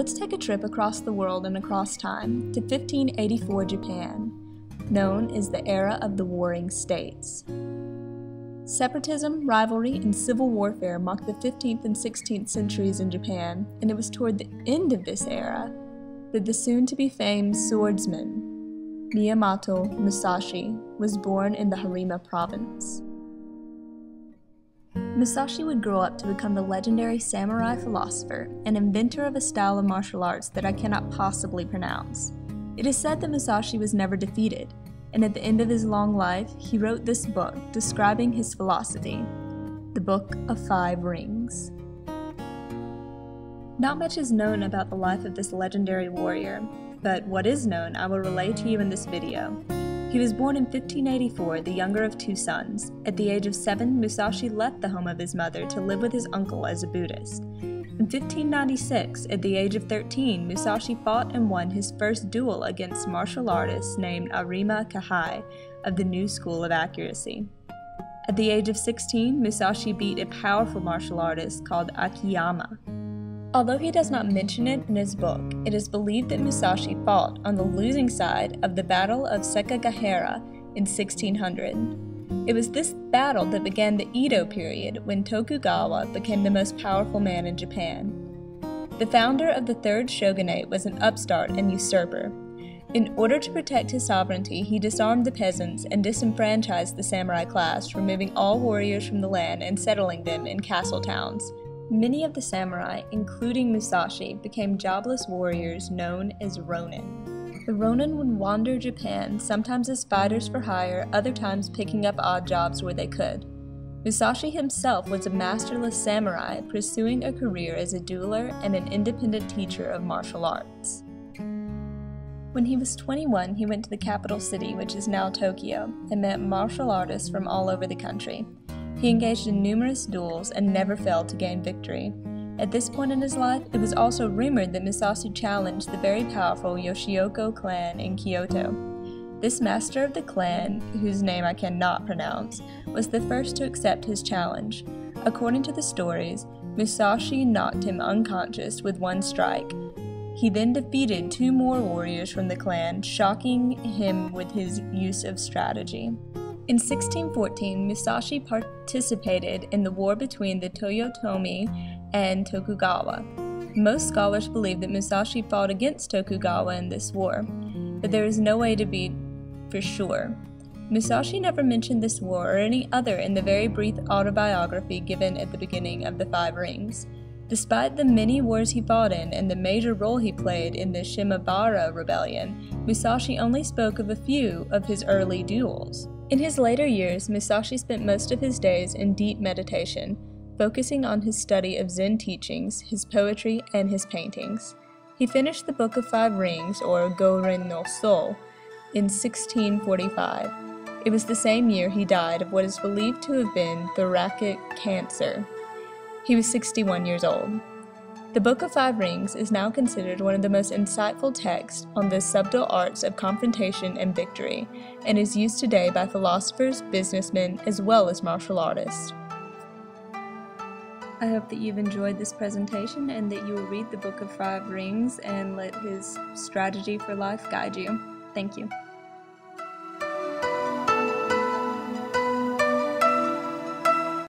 Let's take a trip across the world and across time to 1584 Japan, known as the era of the Warring States. Separatism, rivalry, and civil warfare marked the 15th and 16th centuries in Japan, and it was toward the end of this era that the soon-to-be famed swordsman, Miyamoto Musashi, was born in the Harima province. Musashi would grow up to become the legendary samurai philosopher and inventor of a style of martial arts that I cannot possibly pronounce. It is said that Musashi was never defeated, and at the end of his long life, he wrote this book describing his philosophy, the Book of Five Rings. Not much is known about the life of this legendary warrior, but what is known I will relay to you in this video. He was born in 1584, the younger of two sons. At the age of 7, Musashi left the home of his mother to live with his uncle as a Buddhist. In 1596, at the age of 13, Musashi fought and won his first duel against martial artist named Arima Kahai of the New School of Accuracy. At the age of 16, Musashi beat a powerful martial artist called Akiyama. Although he does not mention it in his book, it is believed that Musashi fought on the losing side of the Battle of Sekigahara in 1600. It was this battle that began the Edo period, when Tokugawa became the most powerful man in Japan. The founder of the Third Shogunate was an upstart and usurper. In order to protect his sovereignty, he disarmed the peasants and disenfranchised the samurai class, removing all warriors from the land and settling them in castle towns. Many of the samurai, including Musashi, became jobless warriors known as ronin. The ronin would wander Japan, sometimes as fighters for hire, other times picking up odd jobs where they could. Musashi himself was a masterless samurai, pursuing a career as a dueler and an independent teacher of martial arts. When he was 21, he went to the capital city, which is now Tokyo, and met martial artists from all over the country. He engaged in numerous duels and never failed to gain victory. At this point in his life, it was also rumored that Musashi challenged the very powerful Yoshioka clan in Kyoto. This master of the clan, whose name I cannot pronounce, was the first to accept his challenge. According to the stories, Musashi knocked him unconscious with one strike. He then defeated 2 more warriors from the clan, shocking him with his use of strategy. In 1614, Musashi participated in the war between the Toyotomi and Tokugawa. Most scholars believe that Musashi fought against Tokugawa in this war, but there is no way to be for sure. Musashi never mentioned this war or any other in the very brief autobiography given at the beginning of the Five Rings. Despite the many wars he fought in and the major role he played in the Shimabara rebellion, Musashi only spoke of a few of his early duels. In his later years, Musashi spent most of his days in deep meditation, focusing on his study of Zen teachings, his poetry, and his paintings. He finished the Book of Five Rings, or Goren no So, in 1645. It was the same year he died of what is believed to have been thoracic cancer. He was 61 years old. The Book of Five Rings is now considered one of the most insightful texts on the subtle arts of confrontation and victory, and is used today by philosophers, businessmen, as well as martial artists. I hope that you've enjoyed this presentation and that you will read the Book of Five Rings and let his strategy for life guide you. Thank you.